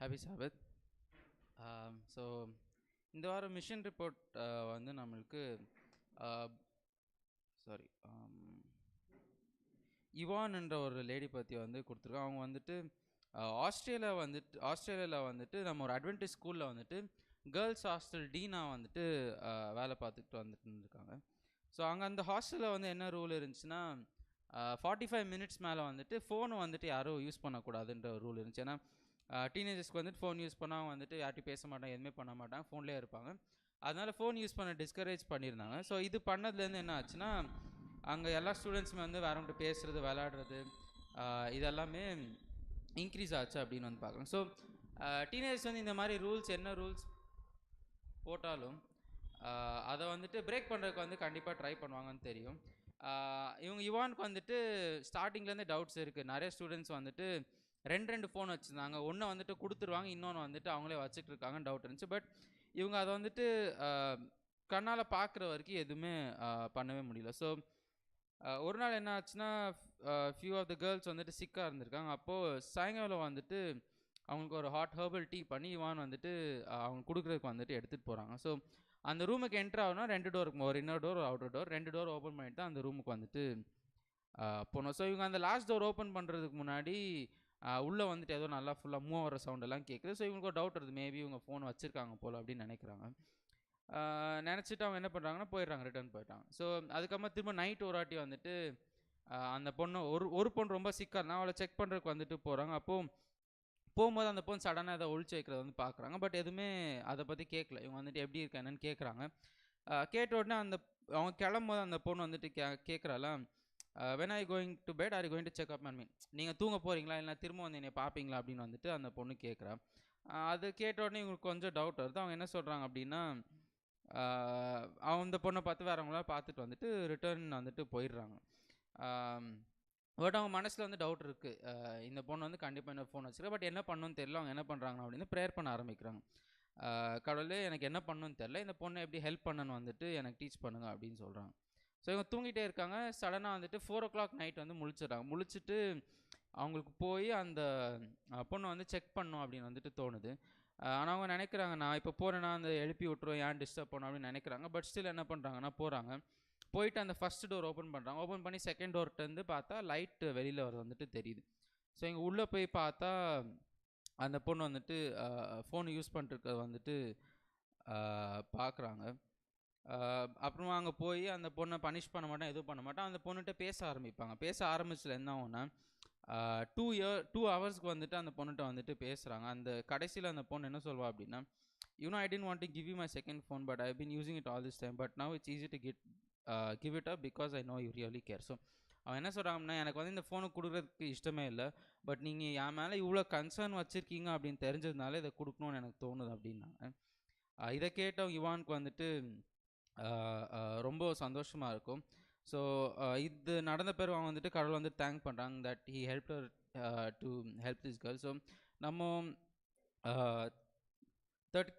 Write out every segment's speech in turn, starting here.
Happy சாபத். So இந்த வாரம் mission report வந்து நம்மளுக்கு சாரி இவான் என்ற ஒரு லேடி பற்றி வந்து கொடுத்துருக்கோம். அவங்க வந்துட்டு ஆஸ்திரேலியாவில் வந்துட்டு நம்ம ஒரு அட்வென்டிஸ்ட் ஸ்கூலில் வந்துட்டு கேர்ள்ஸ் ஹாஸ்டல் டீனாக வந்துட்டு வேலை பார்த்துக்கிட்டு வந்துட்டு இருந்திருக்காங்க. ஸோ அங்கே அந்த ஹாஸ்டலில் வந்து என்ன ரூல் இருந்துச்சுன்னா 45 மினிட்ஸ் மேலே வந்துட்டு ஃபோனை வந்துட்டு யாரும் யூஸ் பண்ணக்கூடாதுன்ற ஒரு ரூல் இருந்துச்சு. ஏன்னா டீனேஜர்ஸ்க்கு வந்துட்டு ஃபோன் யூஸ் பண்ணால் வந்துட்டு யார்ட்டையும் பேச மாட்டாங்க, எதுவுமே பண்ண மாட்டாங்க, ஃபோன்லேயே இருப்பாங்க. அதனால் ஃபோன் யூஸ் பண்ண டிஸ்கரேஜ் பண்ணியிருந்தாங்க. ஸோ இது பண்ணதுலேருந்து என்ன ஆச்சுன்னா அங்கே எல்லா ஸ்டூடெண்ட்ஸுமே வந்து வேறவங்கிட்ட பேசுகிறது, விளையாடுறது இதெல்லாமே இன்க்ரீஸ் ஆச்சு அப்படின்னு வந்து பார்க்குறோம். ஸோ டீனேஜர்ஸ் வந்து இந்த மாதிரி என்ன ரூல்ஸ் போட்டாலும் அதை வந்துட்டு பிரேக் பண்ணுறதுக்கு வந்து கண்டிப்பாக ட்ரை பண்ணுவாங்கன்னு தெரியும். இவங்க இவானுக்கு வந்துட்டு ஸ்டார்டிங்லேருந்து டவுட்ஸ் இருக்குது. நிறைய ஸ்டூடெண்ட்ஸ் வந்துட்டு ரெண்டு ஃபோன் வச்சுருந்தாங்க. ஒன்று வந்துட்டு கொடுத்துருவாங்க, இன்னொன்று வந்துட்டு அவங்களே வச்சுட்டு இருக்காங்கன்னு டவுட் இருந்துச்சு. பட் இவங்க அதை வந்துட்டு கண்ணால் பார்க்குற வரைக்கும் எதுவுமே பண்ணவே முடியல. ஸோ ஒரு நாள் என்ன ஆச்சுன்னா ஃபியூ ஆஃப் த கேர்ள்ஸ் வந்துட்டு சிக்காக இருந்திருக்காங்க. அப்போது சாயங்காலம் வந்துட்டு அவங்களுக்கு ஒரு ஹாட் ஹெர்பல் டீ பண்ணி இவான் வந்துட்டு அவங்க கொடுக்குறதுக்கு வந்துட்டு எடுத்துகிட்டு போகிறாங்க. ஸோ அந்த ரூமுக்கு என்ட்ரு ஆகணும்னா 2 டோர் இருக்கும், ஒரு இன்னர் டோர், ஒரு அவுட்டர் டோர். 2 டோர் ஓப்பன் பண்ணிட்டு தான் அந்த ரூமுக்கு வந்துட்டு போனோம். ஸோ இவங்க அந்த லாஸ்ட் டோர் ஓப்பன் பண்ணுறதுக்கு முன்னாடி உள்ளே வந்துட்டு ஏதோ நல்லா ஃபுல்லாக மூவ் ஆகிற சவுண்டெல்லாம் கேட்குது. ஸோ இவங்களுக்கு ஒரு டவுட் வருது, மேபி இவங்க ஃபோன் வச்சுருக்காங்க போல் அப்படின்னு நினைக்கிறாங்க. நினச்சிட்டு அவங்க என்ன பண்ணுறாங்கன்னா போயிடுறாங்க, ரிட்டர்ன் போயிட்டாங்க. ஸோ அதுக்கப்புறமா திரும்ப நைட் ஒரு வாட்டி வந்துட்டு அந்த பொண்ணு ஒரு பொண்ணு ரொம்ப சிக்காக அவளை செக் பண்ணுறதுக்கு வந்துட்டு போகிறாங்க. அப்போது போகும்போது அந்த பொண்ணு சடனாக அதை ஒழிச்சு வைக்கிறத வந்து பார்க்குறாங்க. பட் எதுவுமே அதை பற்றி கேட்கல. இவங்க வந்துட்டு எப்படி இருக்கா என்னன்னு கேட்குறாங்க. கேட்ட உடனே அவங்க கிளம்பும்போது அந்த பொண்ணு வந்துட்டு கேட்குறாளா, when I going to bed or going to check up mean, நீங்கள் தூங்க போகிறீங்களா இல்லை திரும்ப வந்து என்னை பார்ப்பீங்களா அப்படின்னு வந்துட்டு அந்த பொண்ணு கேட்குறா. அது கேட்ட உடனே இவங்களுக்கு கொஞ்சம் டவுட் வருது. அவங்க என்ன சொல்கிறாங்க அப்படின்னா அந்த பொண்ணை பார்த்து வேறவங்களாம் பார்த்துட்டு வந்துட்டு ரிட்டர்ன் வந்துட்டு போயிடுறாங்க. பட் அவங்க மனசில் வந்து டவுட் இருக்குது, இந்த பொண்ணு வந்து கண்டிப்பாக என்ன ஃபோன் வச்சுருக்கா, பட் என்ன பண்ணணும்னு தெரியல. அவங்க என்ன பண்ணுறாங்க அப்படின்னு ப்ரேயர் பண்ண ஆரம்பிக்கிறாங்க. கடவுளே எனக்கு என்ன பண்ணணும்னு தெரில, இந்த பொண்ணை எப்படி ஹெல்ப் பண்ணணும்னு வந்துட்டு எனக்கு டீச் பண்ணுங்க அப்படின்னு சொல்கிறாங்க. ஸோ இவங்க தூங்கிட்டே இருக்காங்க. சடனாக வந்துட்டு 4 o'clock நைட் வந்து முழிச்சிடுறாங்க. முழிச்சிட்டு அவங்களுக்கு போய் அந்த பொண்ணை வந்து செக் பண்ணணும் அப்படின்னு வந்துட்டு தோணுது. ஆனால் அவங்க நினைக்கிறாங்க, நான் இப்போ போகிறேன்னா அந்த எழுப்பி விட்டுரும், ஏன் டிஸ்டர்ப் பண்ணணும் அப்படின்னு நினைக்கிறாங்க. பட் ஸ்டில் என்ன பண்ணுறாங்கன்னா போகிறாங்க. போயிட்டு அந்த ஃபஸ்ட் டோர் ஓப்பன் பண்ணுறாங்க. ஓப்பன் பண்ணி செகண்ட் டோர்கிட்டருந்து பார்த்தா லைட்டு வெளியில் வர வந்துட்டு தெரியுது. ஸோ இங்கே உள்ளே போய் பார்த்தா அந்த பொண்ணு வந்துட்டு ஃபோன் யூஸ் பண்ணிருக்கிறத வந்துட்டு பார்க்குறாங்க. அப்புறமா அங்கே போய் அந்த பொண்ணை பனிஷ் பண்ண மாட்டேன், எதுவும் பண்ண மாட்டேன். அந்த பொண்ணுகிட்ட பேச ஆரம்பிப்பாங்க. பேச ஆரம்பிச்சதுல என்ன ஆகும்னா 2 ஹவர்ஸ்க்கு வந்துட்டு அந்த பொண்ணுகிட்ட வந்துட்டு பேசுகிறாங்க. அந்த கடைசியில் அந்த பொண்ணு என்ன சொல்வா அப்படின்னா, I didn't want to give you my second phone but I been using it all this time but now it's easy to give it up because I know you really care. So அவன் என்ன சொல்கிறாங்கன்னா, எனக்கு வந்து இந்த ஃபோனை கொடுக்குறதுக்கு இஷ்டமே இல்லை, but நீங்கள் என் மேலே இவ்வளோ கன்சர்ன் வச்சுருக்கீங்க அப்படின்னு தெரிஞ்சதுனால இதை கொடுக்கணும்னு எனக்கு தோணுது அப்படின்னாங்க. இதை கேட்டவங்க இவானுக்கு வந்துட்டு ரொம்ப சந்தோஷமாக இருக்கும். ஸோ இது நடந்த பிறகு அவங்க வந்துட்டு கடவுள் வந்து தேங்க் பண்ணுறாங்க that he help to help this girl. So நம்ம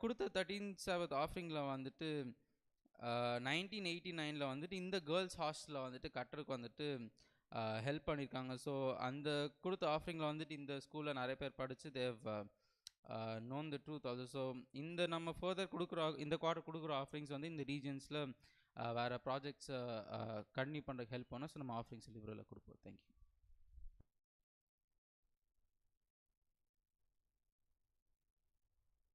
கொடுத்த 13th Sabbath ஆஃபரிங்கில் வந்துட்டு 1989 வந்துட்டு இந்த கேர்ள்ஸ் ஹாஸ்டலில் வந்துட்டு கட்டுறதுக்கு வந்துட்டு ஹெல்ப் பண்ணியிருக்காங்க. ஸோ அந்த கொடுத்த ஆஃபரிங்கில் வந்துட்டு இந்த ஸ்கூலில் நிறைய பேர் படித்து they've known the truth also. So இந்த நம்ம ஃபர்தர் இந்த குவார்ட்டர் கொடுக்குற ஆஃபரிங்ஸ் வந்து இந்த ரீஜன்ஸில் வேறு ப்ராஜெக்ட்ஸை கண்டினியூ பண்ணுறதுக்கு ஹெல்ப் பண்ணோம். ஸோ நம்ம ஆஃபரிங்ஸ் லிபரலாக கொடுப்போம். தேங்க்யூ.